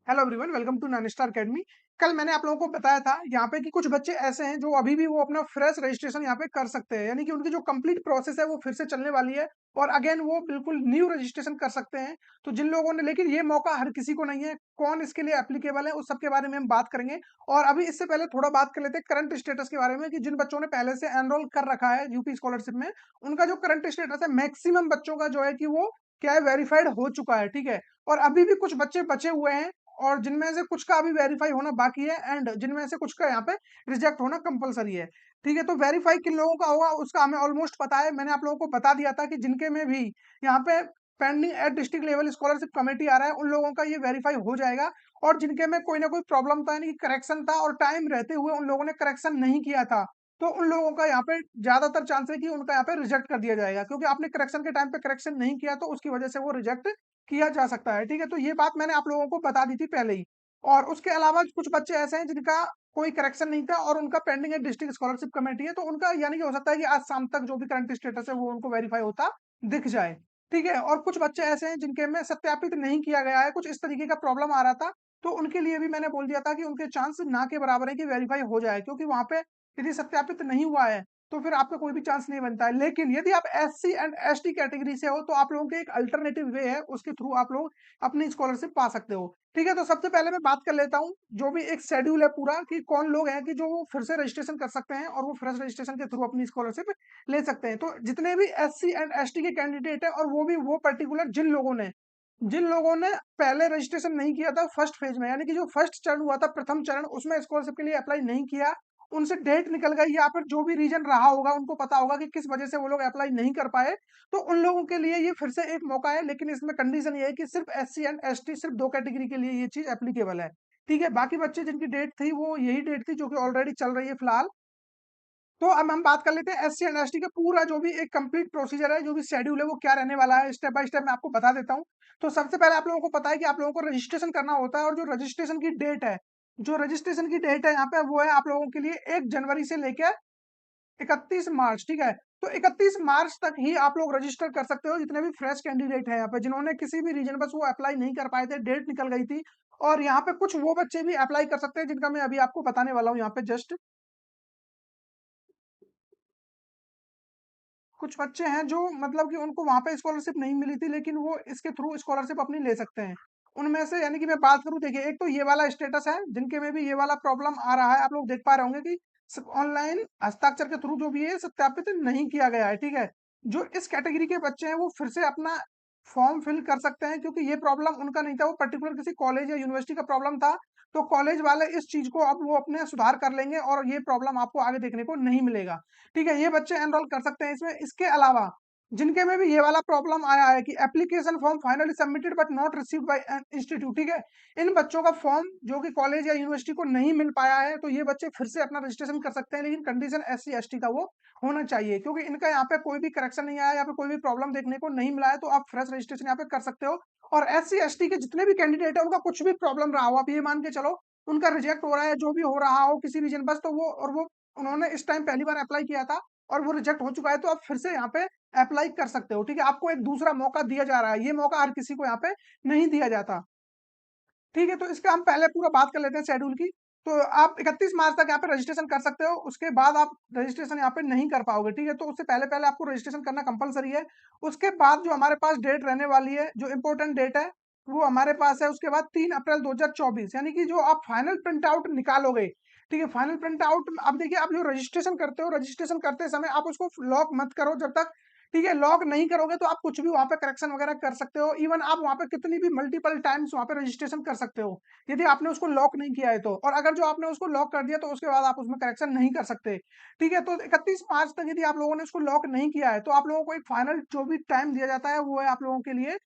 Hello everyone, welcome to Ninestar Academy. कल मैंने आप लोगों को बताया था यहाँ पे कि कुछ बच्चे ऐसे हैं जो अभी भी वो अपना फ्रेश रजिस्ट्रेशन यहाँ पे कर सकते हैं, यानी कि उनकी जो कंप्लीट प्रोसेस है वो फिर से चलने वाली है और अगेन वो बिल्कुल न्यू रजिस्ट्रेशन कर सकते हैं। तो जिन लोगों ने, लेकिन ये मौका हर किसी को नहीं है। कौन इसके लिए एप्लीकेबल है उस सब के बारे में हम बात करेंगे। और अभी इससे पहले थोड़ा बात कर लेते हैं करंट स्टेटस के बारे में कि जिन बच्चों ने पहले से एनरोल कर रखा है यूपी स्कॉलरशिप में, उनका जो करंट स्टेटस है मैक्सिमम बच्चों का जो है कि वो क्या है, वेरीफाइड हो चुका है। ठीक है। और अभी भी कुछ बच्चे बचे हुए हैं और जिनमें से कुछ का अभी वेरीफाई होना बाकी है एंड जिनमें से कुछ का यहाँ पे रिजेक्ट होना कंपलसरी है। ठीक है। तो वेरीफाई किन लोगों का होगा उसका हमें ऑलमोस्ट पता है। मैंने आप लोगों को बता दिया था कि जिनके में भी यहाँ पे pending at district level scholarship committee आ रहा है उन लोगों का ये वेरीफाई हो जाएगा। और जिनके में कोई ना कोई प्रॉब्लम था, यानी कि करेक्शन था और टाइम रहते हुए उन लोगों ने करेक्शन नहीं किया था, तो उन लोगों का यहाँ पे ज्यादातर चांस है कि उनका यहाँ पे रिजेक्ट कर दिया जाएगा, क्योंकि आपने करेक्शन के टाइम पे करेक्शन नहीं किया तो उसकी वजह से वो रिजेक्ट किया जा सकता है। ठीक है। तो ये बात मैंने आप लोगों को बता दी थी पहले ही। और उसके अलावा कुछ बच्चे ऐसे हैं जिनका कोई करेक्शन नहीं था और उनका पेंडिंग है डिस्ट्रिक्ट स्कॉलरशिप कमेटी है, तो उनका यानी कि हो सकता है कि आज शाम तक जो भी करंट स्टेटस है वो उनको वेरीफाई होता दिख जाए। ठीक है। और कुछ बच्चे ऐसे हैं जिनके में सत्यापित नहीं किया गया है, कुछ इस तरीके का प्रॉब्लम आ रहा था, तो उनके लिए भी मैंने बोल दिया था कि उनके चांस ना के बराबर है कि वेरीफाई हो जाए, क्योंकि वहां पे यदि सत्यापित नहीं हुआ है तो फिर आपका कोई भी चांस नहीं बनता है। लेकिन यदि आप एससी एंड एसटी कैटेगरी से हो तो आप लोगों के एक अल्टरनेटिव वे है, उसके थ्रू आप लोग अपनी स्कॉलरशिप पा सकते हो। ठीक है। तो सबसे पहले मैं बात कर लेता हूँ जो भी एक शेड्यूल है पूरा, कि कौन लोग हैं कि जो फिर से रजिस्ट्रेशन कर सकते हैं और वो फ्रेश रजिस्ट्रेशन के थ्रू अपनी स्कॉलरशिप ले सकते हैं। तो जितने भी एससी एंड एसटी के कैंडिडेट है, और वो भी वो पर्टिकुलर जिन लोगों ने पहले रजिस्ट्रेशन नहीं किया था फर्स्ट फेज में, यानी कि जो फर्स्ट चरण हुआ था, प्रथम चरण, उसमें स्कॉलरशिप के लिए अप्लाई नहीं किया, उनसे डेट निकल गई या फिर जो भी रीजन रहा होगा, उनको पता होगा कि किस वजह से वो लोग अप्लाई नहीं कर पाए, तो उन लोगों के लिए ये फिर से एक मौका है। लेकिन इसमें कंडीशन ये है कि सिर्फ एससी एंड एसटी, सिर्फ दो कैटेगरी के लिए ये चीज एप्लीकेबल है। ठीक है। बाकी बच्चे जिनकी डेट थी वो यही डेट थी जो कि ऑलरेडी चल रही है फिलहाल। तो अब हम बात कर लेते हैं एससी एंड एसटी का पूरा जो भी एक कंप्लीट प्रोसीजर है, जो भी शेड्यूल है, वो क्या रहने वाला है, स्टेप बाय स्टेप मैं आपको बता देता हूँ। तो सबसे पहले आप लोगों को पता है कि आप लोगों को रजिस्ट्रेशन करना होता है, और जो रजिस्ट्रेशन की डेट है, यहाँ पे वो है आप लोगों के लिए 1 जनवरी से लेकर 31 मार्च। ठीक है। तो 31 मार्च तक ही आप लोग रजिस्टर कर सकते हो, जितने भी फ्रेश कैंडिडेट हैं यहाँ पे, जिन्होंने किसी भी रीजन बस वो अप्लाई नहीं कर पाए थे, डेट निकल गई थी। और यहाँ पे कुछ वो बच्चे भी अप्लाई कर सकते हैं जिनका मैं अभी आपको बताने वाला हूँ। यहाँ पे जस्ट कुछ बच्चे हैं जो मतलब कि उनको वहां पे स्कॉलरशिप नहीं मिली थी, लेकिन वो इसके थ्रू स्कॉलरशिप अपनी ले सकते हैं। उनमें से यानी कि मैं बात करूं, देखिए, एक तो ये वाला स्टेटस है जिनके में भी ये वाला प्रॉब्लम आ रहा है, आप लोग देख पा रहे होंगे कि ऑनलाइन हस्ताक्षर के थ्रू जो भी है सत्यापित नहीं किया गया है। ठीक है। जो इस कैटेगरी के बच्चे हैं वो फिर से अपना फॉर्म फिल कर सकते हैं, क्योंकि ये प्रॉब्लम उनका नहीं था, वो पर्टिकुलर किसी कॉलेज या यूनिवर्सिटी का प्रॉब्लम था। तो कॉलेज वाले इस चीज को अब वो अपने सुधार कर लेंगे और ये प्रॉब्लम आपको आगे देखने को नहीं मिलेगा। ठीक है। ये बच्चे एनरोल कर सकते हैं इसमें। इसके अलावा जिनके में भी ये वाला प्रॉब्लम आया है कि application form finally submitted but not received by an institute, ठीक है, इन बच्चों का फॉर्म जो कि कॉलेज या यूनिवर्सिटी को नहीं मिल पाया है, तो ये बच्चे फिर से अपना रजिस्ट्रेशन कर सकते हैं, लेकिन कंडीशन एससी एसटी का वो होना चाहिए, क्योंकि इनका यहाँ पे कोई भी करेक्शन नहीं आया, यहाँ पे कोई भी प्रॉब्लम देखने को नहीं मिला है, तो आप फ्रेश रजिस्ट्रेशन यहाँ पे कर सकते हो। और एससी एसटी के जितने भी कैंडिडेट है उनका कुछ भी प्रॉब्लम रहा हो, आप ये मान के चलो उनका रिजेक्ट हो रहा है, जो भी हो रहा हो किसी रीजन बस, तो वो उन्होंने इस टाइम पहली बार अप्लाई किया था और वो रिजेक्ट हो चुका है, तो आप फिर से यहाँ पे अप्लाई कर सकते हो। ठीक है। आपको एक दूसरा मौका दिया जा रहा है, ये मौका हर किसी को यहाँ पे नहीं दिया जाता। ठीक है। तो इसका हम पहले पूरा बात कर लेते हैं शेड्यूल की। तो आप 31 मार्च तक यहाँ पे रजिस्ट्रेशन कर सकते हो, उसके बाद आप रजिस्ट्रेशन यहाँ पे नहीं कर पाओगे। ठीक है। तो उससे पहले पहले आपको रजिस्ट्रेशन करना कंपलसरी है। उसके बाद जो हमारे पास डेट रहने वाली है, जो इंपॉर्टेंट डेट है, वो हमारे पास है उसके बाद 3 अप्रैल 2024, यानी कि जो आप फाइनल प्रिंट आउट निकालोगे। ठीक है। फाइनल प्रिंट आउट, अब देखिए, आप जो रजिस्ट्रेशन करते हो, रजिस्ट्रेशन करते समय आप उसको लॉक मत करो जब तक। ठीक है। लॉक नहीं करोगे तो आप कुछ भी वहां पे करेक्शन वगैरह कर सकते हो, इवन आप वहां पे कितनी भी मल्टीपल टाइम्स वहां पे रजिस्ट्रेशन कर सकते हो, यदि आपने उसको लॉक नहीं किया है तो। और अगर जो आपने उसको लॉक कर दिया तो उसके बाद आप उसमें करेक्शन नहीं कर सकते। ठीक है। तो 31 मार्च तक यदि आप लोगों ने उसको लॉक नहीं किया है तो आप लोगों को एक फाइनल जो भी टाइम दिया जाता है वो है आप लोगों के लिए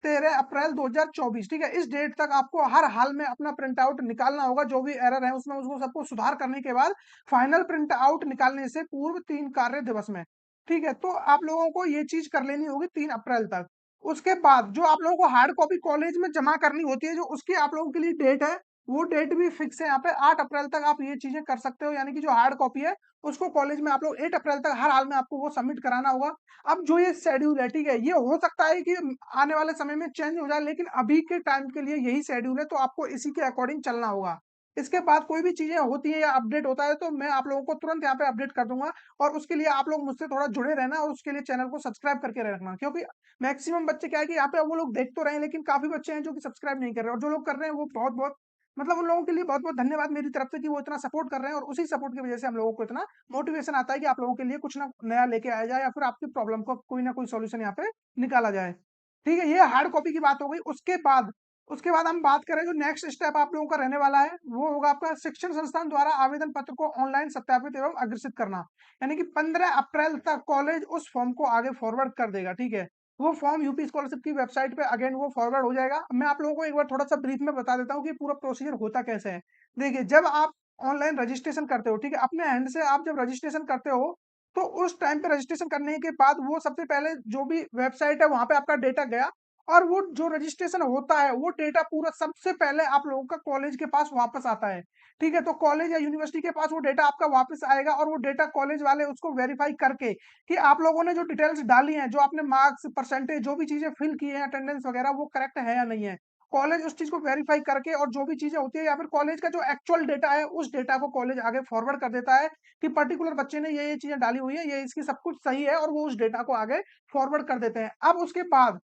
13 अप्रैल 2024। ठीक है। इस डेट तक आपको हर हाल में अपना प्रिंट आउट निकालना होगा, जो भी एरर है उसमें उसको सबको सुधार करने के बाद फाइनल प्रिंट आउट निकालने से पूर्व 3 कार्य दिवस में। ठीक है। तो आप लोगों को ये चीज कर लेनी होगी 3 अप्रैल तक। उसके बाद जो आप लोगों को हार्ड कॉपी कॉलेज में जमा करनी होती है, जो उसकी आप लोगों के लिए डेट है, वो डेट भी फिक्स है यहाँ पे 8 अप्रैल तक आप ये चीज़ें कर सकते हो, यानी कि जो हार्ड कॉपी है, उसको कॉलेज में आप लोग 8 अप्रैल तक हर हाल में आपको वो सबमिट कराना होगा। अब जो ये शेड्यूल है, ठीक है, ये हो सकता है कि आने वाले समय में चेंज हो जाए, लेकिन अभी के टाइम के लिए यही शेड्यूल है, तो आपको इसी के अकॉर्डिंग चलना होगा। इसके बाद कोई भी चीज़ें होती है या अपडेट होता है, तो मैं आप लोगों को तुरंत यहाँ पे अपडेट कर दूँगा, और उसके लिए आप लोग मुझसे थोड़ा जुड़े रहना, और उसके लिए चैनल को सब्सक्राइब करके रखना, क्योंकि मैक्सिमम बच्चे क्या है कि यहाँ पे वो लोग देख तो रहे हैं, लेकिन काफ़ी बच्चे हैं जो कि सब्सक्राइब नहीं कर रहे हैं, और जो लोग कर रहे हैं वो बहुत-बहुत, मतलब उन लोगों के लिए बहुत-बहुत धन्यवाद मेरी तरफ से कि वो इतना सपोर्ट कर रहे हैं, और उसी सपोर्ट की वजह से हम लोगों को इतना मोटिवेशन आता है कि आप लोगों के लिए कुछ ना नया लेके आया जाए, या फिर आपकी प्रॉब्लम को कोई ना कोई सॉल्यूशन यहाँ पे निकाला जाए। ठीक है, ये हार्ड कॉपी की बात हो गई। उसके बाद हम बात करें, जो नेक्स्ट स्टेप आप लोगों का रहने वाला है, वो होगा आपका शिक्षण संस्थान द्वारा आवेदन पत्र को ऑनलाइन सत्यापित एवं अग्रेसित करना। यानी कि 15 अप्रैल तक कॉलेज उस फॉर्म को आगे फॉरवर्ड कर देगा, ठीक है। वो फॉर्म यूपी स्कॉलरशिप की वेबसाइट पे अगेन वो फॉरवर्ड हो जाएगा। मैं आप लोगों को एक बार थोड़ा-सा ब्रीफ में बता देता हूँ कि पूरा प्रोसीजर होता कैसे है। देखिए, जब आप ऑनलाइन रजिस्ट्रेशन करते हो, ठीक है, अपने हैंड से आप जब रजिस्ट्रेशन करते हो, तो उस टाइम पे रजिस्ट्रेशन करने के बाद वो सबसे पहले जो भी वेबसाइट है, वहाँ पे आपका डेटा गया, और वो जो रजिस्ट्रेशन होता है, वो डेटा पूरा सबसे पहले आप लोगों का कॉलेज के पास वापस आता है। ठीक है, तो कॉलेज या यूनिवर्सिटी के पास वो डेटा आपका वापस आएगा, और वो डेटा कॉलेज वाले उसको वेरीफाई करके कि आप लोगों ने जो डिटेल्स डाली हैं, जो आपने मार्क्स, परसेंटेज, जो भी चीज़ें फिल की हैं, अटेंडेंस वगैरह, वो करेक्ट है या नहीं है। कॉलेज उस चीज़ को वेरीफाई करके, और जो भी चीज़ें होती है, या फिर कॉलेज का जो एक्चुअल डेटा है, उस डेटा को कॉलेज आगे फॉरवर्ड कर देता है कि पर्टिकुलर बच्चे ने ये चीज़ें डाली हुई है, ये इसकी सब कुछ सही है, और वो उस डेटा को आगे फॉरवर्ड कर देते हैं। अब उसके बाद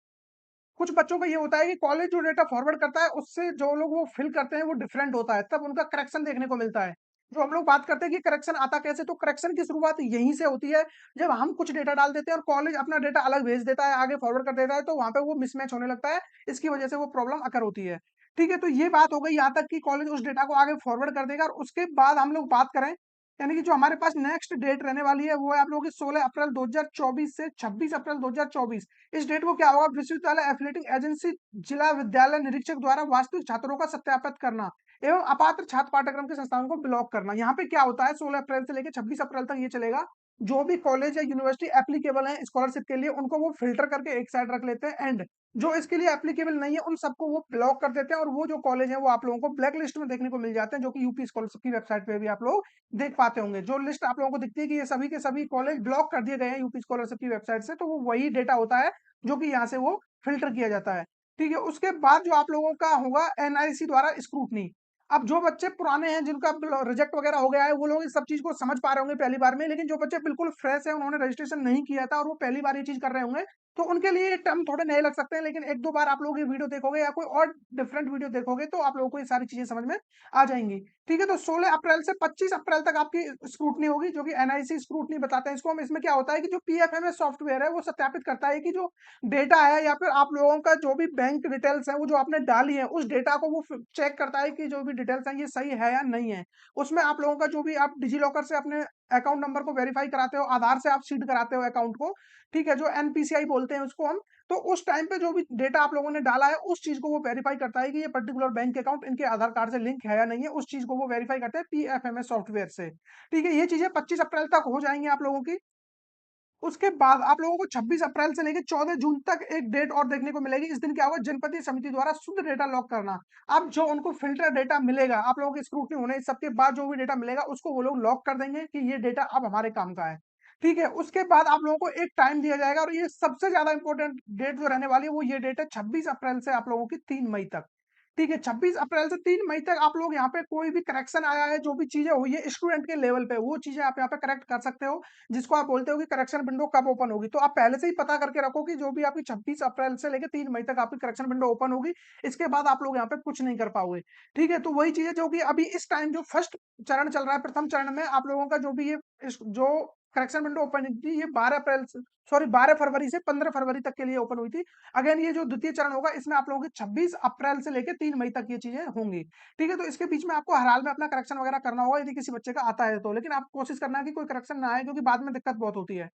कुछ बच्चों का ये होता है कि कॉलेज जो डेटा फॉरवर्ड करता है, उससे जो लोग वो फिल करते हैं वो डिफरेंट होता है, तब उनका करेक्शन देखने को मिलता है। जो हम लोग बात करते हैं कि करेक्शन आता कैसे, तो करेक्शन की शुरुआत यहीं से होती है, जब हम कुछ डेटा डाल देते हैं और कॉलेज अपना डेटा अलग भेज देता है, आगे फॉरवर्ड कर देता है, तो वहाँ पे वो मिसमैच होने लगता है। इसकी वजह से वो प्रॉब्लम अकर होती है। ठीक है, तो ये बात हो गई यहाँ तक कि कॉलेज उस डेटा को आगे फॉरवर्ड कर देगा, और उसके बाद हम लोग बात करें, यानी कि जो हमारे पास नेक्स्ट डेट रहने वाली है, वो है आप लोगों की 16 अप्रैल 2024 से 26 अप्रैल 2024। इस डेट को क्या होगा, विश्वविद्यालय एफिलिएटिंग एजेंसी जिला विद्यालय निरीक्षक द्वारा वास्तविक छात्रों का सत्यापित करना एवं अपात्र छात्र पाठ्यक्रम के संस्थानों को ब्लॉक करना। यहाँ पे क्या होता है, 16 अप्रैल से लेकर 26 अप्रैल तक ये चलेगा। जो भी कॉलेज या यूनिवर्सिटी एप्लीकेबल है स्कॉलरशिप के लिए, उनको वो फिल्टर करके एक साइड रख लेते हैं, एंड जो इसके लिए एप्लीकेबल नहीं है, उन सबको वो ब्लॉक कर देते हैं, और वो जो कॉलेज है वो आप लोगों को ब्लैक लिस्ट में देखने को मिल जाते हैं, जो कि यूपी स्कॉलरशिप की वेबसाइट पे भी आप लोग देख पाते होंगे। जो लिस्ट आप लोगों को दिखती है कि ये सभी के सभी कॉलेज ब्लॉक कर दिए गए हैं यूपी स्कॉलरशिप की वेबसाइट से, तो वो वही डेटा होता है जो कि यहाँ से वो फिल्टर किया जाता है। ठीक है, उसके बाद जो आप लोगों का होगा एनआईसी द्वारा स्क्रूटनी। अब जो बच्चे पुराने हैं, जिनका रिजेक्ट वगैरह हो गया है, वो लोग इस सब चीज को समझ पा रहे होंगे पहली बार में, लेकिन जो बच्चे बिल्कुल फ्रेश है, उन्होंने रजिस्ट्रेशन नहीं किया था और वो पहली बार ये चीज कर रहे होंगे, तो उनके लिए ये टर्म थोड़े नए लग सकते हैं, लेकिन एक दो बार आप लोग ये वीडियो देखोगे या कोई और डिफरेंट वीडियो देखोगे, तो आप लोगों को ये सारी चीजें समझ में आ जाएंगी। ठीक है, तो 16 अप्रैल से 25 अप्रैल तक आपकी स्क्रूटनी होगी, जो कि एनआईसी स्क्रूटनी बताते हैं इसको हम। इसमें क्या होता है कि जो पीएफएमएस सॉफ्टवेयर है, वो सत्यापित करता है कि जो डेटा है, या फिर आप लोगों का जो भी बैंक डिटेल्स है, वो जो आपने डाली है, उस डेटा को वो चेक करता है कि जो भी डिटेल्स हैं ये सही है या नहीं है। उसमें आप लोगों का जो भी आप डिजी लॉकर से अपने अकाउंट नंबर को वेरीफाई कराते हो, आधार से आप सीड कराते हो अकाउंट को, ठीक है, जो एनपीसीआई बोलते हैं उसको हम। तो उस टाइम पे जो भी डेटा आप लोगों ने डाला है, उस चीज को वो वेरीफाई करता है कि ये पर्टिकुलर बैंक अकाउंट इनके आधार कार्ड से लिंक है या नहीं है, उस चीज को वो वेरीफाई करते हैं पीएफएमएस सॉफ्टवेयर से। ठीक है, ये चीजें 25 अप्रैल तक हो जाएंगी आप लोगों की। उसके बाद आप लोगों को 26 अप्रैल से लेकर 14 जून तक एक डेट और देखने को मिलेगी। इस दिन क्या होगा, जनपदीय समिति द्वारा शुद्ध डेटा लॉक करना। अब जो उनको फिल्टर डेटा मिलेगा, आप लोगों की स्क्रूटनी होने सबके बाद जो भी डेटा मिलेगा, उसको वो लोग लॉक कर देंगे कि ये डेटा अब हमारे काम का है। ठीक है, उसके बाद आप लोगों को एक टाइम दिया जाएगा, और ये सबसे ज्यादा इंपॉर्टेंट डेट जो रहने वाली है, वो ये डेट है 26 अप्रैल से आप लोगों की 3 मई तक। ठीक है, 26 अप्रैल से 3 मई तक आप लोग यहाँ पे कोई भी करेक्शन आया है, जो भी चीजें हुई है स्टूडेंट के लेवल पे, वो चीजें आप यहाँ पे करेक्ट कर सकते हो, जिसको आप बोलते हो कि करेक्शन विंडो कब ओपन होगी। तो आप पहले से ही पता करके रखो कि जो भी आपकी 26 अप्रैल से लेकर 3 मई तक आपकी करेक्शन विंडो ओपन होगी। इसके बाद आप लोग यहाँ पे कुछ नहीं कर पाओगे। ठीक है, तो वही चीज है जो कि अभी इस टाइम जो फर्स्ट चरण चल रहा है, प्रथम चरण में आप लोगों का जो भी ये जो करेक्शन विंडो ओपन थी, ये 12 अप्रैल से, सॉरी 12 फरवरी से 15 फरवरी तक के लिए ओपन हुई थी। अगेन ये जो द्वितीय चरण होगा, इसमें आप लोगों की 26 अप्रैल से लेकर 3 मई तक ये चीजें होंगी। ठीक है, तो इसके बीच में आपको हर हाल में अपना करेक्शन वगैरह करना होगा, यदि किसी बच्चे का आता है तो, लेकिन आप कोशिश करना है कि कोई करेक्शन ना आए, क्योंकि बाद में दिक्कत बहुत होती है।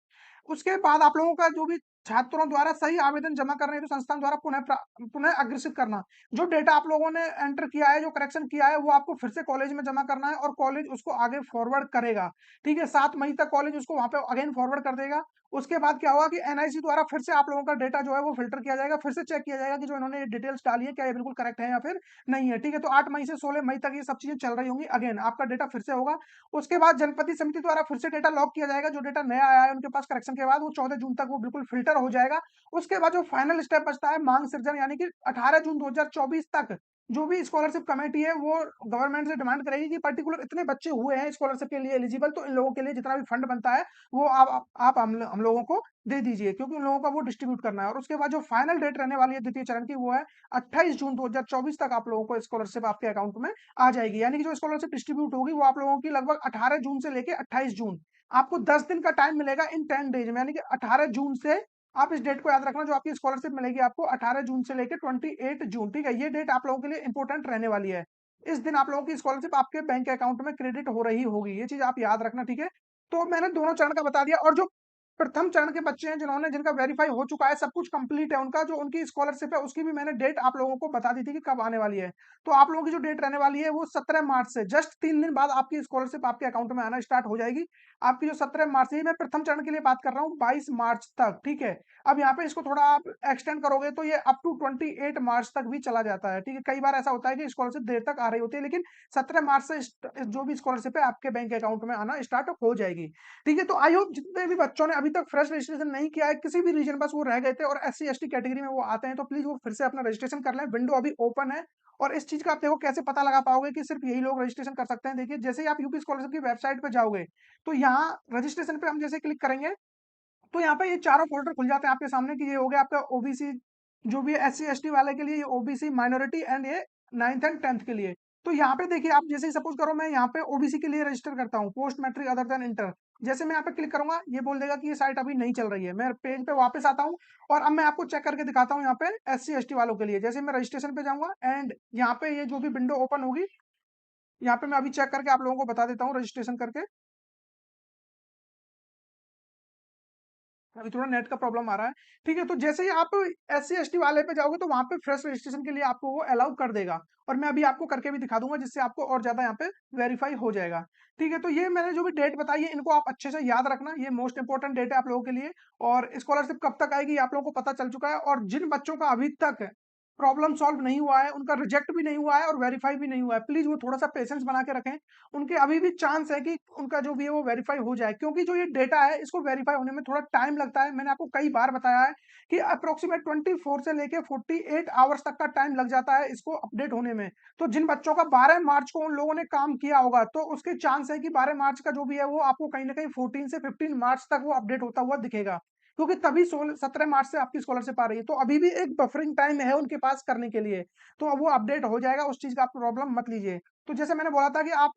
उसके बाद आप लोगों का जो भी छात्रों द्वारा सही आवेदन जमा करने हेतु संस्थान द्वारा पुनः अग्रेसित करना। जो डेटा आप लोगों ने एंटर किया है, जो करेक्शन किया है, वो आपको फिर से कॉलेज में जमा करना है और कॉलेज उसको आगे फॉरवर्ड करेगा। ठीक है, 7 मई तक कॉलेज उसको वहाँ पे अगेन फॉरवर्ड कर देगा। उसके बाद क्या होगा कि एनआईसी द्वारा फिर से आप लोगों का डेटा जो है वो फ़िल्टर किया जाएगा, फिर से चेक किया जाएगा कि जो इन्होंने डिटेल्स डाली है, क्या ये बिल्कुल करेक्ट है या फिर नहीं है। ठीक है, तो 8 मई से 16 मई तक ये सब चीज़ें चल रही होंगी। अगेन आपका डेटा फिर से होगा। उसके बाद जनपति समिति द्वारा फिर से डेटा लॉक किया जाएगा। जो डेटा नया आया है उनके पास करेक्शन के बाद, वो 14 जून तक वो बिल्कुल फ़िल्टर हो जाएगा। उसके बाद जो फाइनल स्टेप बचता है मांग सृजन, यानी कि 18 जून 2024 तक जो भी स्कॉलरशिप कमेटी है वो गवर्नमेंट से डिमांड करेगी कि पर्टिकुलर इतने बच्चे हुए हैं स्कॉलरशिप के लिए एलिजिबल, तो इन लोगों के लिए जितना भी फंड बनता है वो आप हम लोगों को दे दीजिए, क्योंकि उन लोगों का वो डिस्ट्रीब्यूट करना है। और उसके बाद जो फाइनल डेट रहने वाली है द्वितीय चरण की, वो है 28 जून 2024 तक आप लोगों को स्कॉलरशिप आपके अकाउंट में आ जाएगी। यानी कि जो स्कॉलरशिप डिस्ट्रीब्यूट होगी वो आप लोगों की लगभग 18 जून से लेके 28 जून, आपको 10 दिन का टाइम मिलेगा इन 10 डेज में। यानी कि 18 जून से, आप इस डेट को याद रखना, जो आपकी स्कॉलरशिप मिलेगी आपको 18 जून से लेकर 28 जून। ठीक है, ये डेट आप लोगों के लिए इंपॉर्टेंट रहने वाली है। इस दिन आप लोगों की स्कॉलरशिप आपके बैंक अकाउंट में क्रेडिट हो रही होगी, ये चीज आप याद रखना। ठीक है, तो मैंने दोनों चरण का बता दिया। और जो प्रथम चरण के बच्चे हैं जिन्होंने, जिनका वेरीफाई हो चुका है, सब कुछ कंप्लीट है उनका, जो उनकी स्कॉलरशिप है उसकी भी मैंने डेट आप लोगों को बता दी थी कि कब आने वाली है। तो आप लोगों की जो डेट रहने वाली है वो 17 मार्च से, जस्ट 3 दिन बाद आपकी स्कॉलरशिप आपके अकाउंट में आना स्टार्ट हो जाएगी। आपकी जो 17 मार्च से, मैं प्रथम चरण के लिए बात कर रहा हूँ, 22 मार्च तक। ठीक है, अब यहाँ पे इसको थोड़ा आप एक्सटेंड करोगे तो ये अप टू 28 मार्च तक भी चला जाता है। ठीक है, कई बार ऐसा होता है कि स्कॉलरशिप देर तक आ रही होती है, लेकिन 17 मार्च से जो भी स्कॉलरशिप है आपके बैंक अकाउंट में आना स्टार्ट हो जाएगी। ठीक है, तो आई होप जितने भी बच्चों ने अभी तक फ्रेश रजिस्ट्रेशन नहीं किया है, किसी भी रीजन बस वो रह गए थे और एससी एसटी कैटेगरी में वो आते हैं, तो प्लीज वो फिर से अपना रजिस्ट्रेशन कर लें। विंडो अभी ओपन है। और इस चीज का आप देखो कैसे पता लगा पाओगे कि सिर्फ यही लोग रजिस्ट्रेशन कर सकते हैं। देखिए, जैसे ही आप यूपी स्कॉलरशिप की वेबसाइट पे जाओगे, तो यहाँ रजिस्ट्रेशन पे हम जैसे क्लिक करेंगे, तो यहाँ पे ये चारों फोल्डर खुल जाते हैं आपके सामने कि ये हो गया आपका ओबीसी, जो भी एससी एसटी वाले के लिए, ये ओबीसी माइनॉरिटी, एंड ये 9th एंड 10th के लिए। तो यहाँ पे देखिए, आप जैसे सपोज करो मैं यहाँ पे ओबीसी के लिए रजिस्टर करता हूँ, post matric other than inter. जैसे मैं यहाँ पे क्लिक करूंगा, ये बोल देगा कि ये साइट अभी नहीं चल रही है। मैं पेज पे वापस आता हूँ और अब मैं आपको चेक करके दिखाता हूँ यहाँ पे एससी एसटी वालों के लिए। जैसे मैं रजिस्ट्रेशन पे जाऊंगा एंड यहाँ पे ये जो भी विंडो ओपन होगी, यहाँ पे मैं अभी चेक करके आप लोगों को बता देता हूँ रजिस्ट्रेशन करके। अभी थोड़ा नेट का प्रॉब्लम आ रहा है। ठीक है, तो जैसे ही आप एससी एसटी वाले पे जाओगे, तो वहां पे फ्रेश रजिस्ट्रेशन के लिए आपको वो अलाउ कर देगा। और मैं अभी आपको करके भी दिखा दूंगा, जिससे आपको और ज्यादा यहाँ पे वेरीफाई हो जाएगा। ठीक है, तो ये मैंने जो भी डेट बताई है, इनको आप अच्छे से याद रखना, ये मोस्ट इंपॉर्टेंट डेट है आप लोगों के लिए। और स्कॉलरशिप कब तक आएगी ये आप लोगों को पता चल चुका है। और जिन बच्चों का अभी तक प्रॉब्लम सॉल्व नहीं हुआ है, उनका रिजेक्ट भी नहीं हुआ है और वेरीफाई भी नहीं हुआ है, प्लीज वो थोड़ा सा पेशेंस बना के रखें। उनके अभी भी चांस है कि उनका जो भी है वो वेरीफाई हो जाए, क्योंकि जो ये डेटा है इसको वेरीफाई होने में थोड़ा टाइम लगता है। मैंने आपको कई बार बताया है कि अप्रोक्सीमेट 24 से लेके 48 आवर्स तक का टाइम लग जाता है इसको अपडेट होने में। तो जिन बच्चों का 12 मार्च को उन लोगों ने काम किया होगा, तो उसके चांस है कि 12 मार्च का जो भी है वो आपको कहीं ना कहीं 14 से 15 मार्च तक वो अपडेट होता हुआ दिखेगा, क्योंकि तभी 17 मार्च से आपकी स्कॉलरशिप आ रही है। तो अभी भी एक बफरिंग टाइम है उनके पास करने के लिए, तो अब वो अपडेट हो जाएगा, उस चीज का आप प्रॉब्लम मत लीजिए। तो जैसे मैंने बोला था कि आप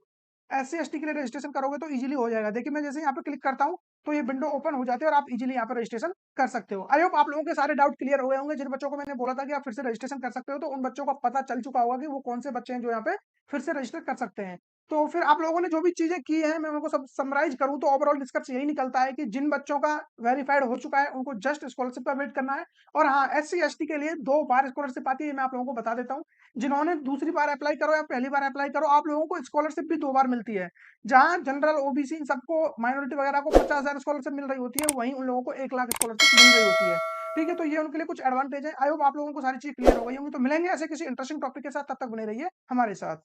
एससी एसटी के लिए रजिस्ट्रेशन करोगे तो इजीली हो जाएगा। देखिए, मैं जैसे यहाँ पे क्लिक करता हूँ, तो ये विंडो ओपन हो जाती है और आप इजीली यहाँ पे रजिस्ट्रेशन कर सकते हो। आई होप आप लोगों के सारे डाउट क्लियर हो गए होंगे। जिन बच्चों को मैंने बोला था कि आप फिर से रजिस्ट्रेशन कर सकते हो, तो उन बच्चों को पता चल चुका होगा कि वो कौन से बच्चे हैं जो यहाँ पे फिर से रजिस्टर कर सकते हैं। तो फिर आप लोगों ने जो भी चीजें की हैं, मैं उनको सब समराइज करूँ तो ओवरऑल निष्कर्ष यही निकलता है कि जिन बच्चों का वेरीफाइड हो चुका है उनको जस्ट स्कॉलरशिप का वेट करना है। और हाँ, एससी एसटी के लिए 2 बार स्कॉलरशिप आती है, मैं आप लोगों को बता देता हूँ। जिन्होंने दूसरी बार अप्लाई करो या पहली बार अप्लाई करो, आप लोगों को स्कॉलरशिप भी 2 बार मिलती है। जहाँ जनरल ओबीसी इन सबको, माइनॉरिटी वगैरह को 50,000 स्कॉलरशिप मिल रही होती है, वहीं उन लोगों को 1 लाख स्कॉलरशिप मिल रही होती है। ठीक है, तो ये उनके लिए कुछ एडवांटेज है। आई होप आप लोगों को सारी चीज क्लियर हो गई होंगी। तो मिलेंगे ऐसे किसी इंटरेस्टिंग टॉपिक के साथ, तब तक बने रहिए हमारे साथ।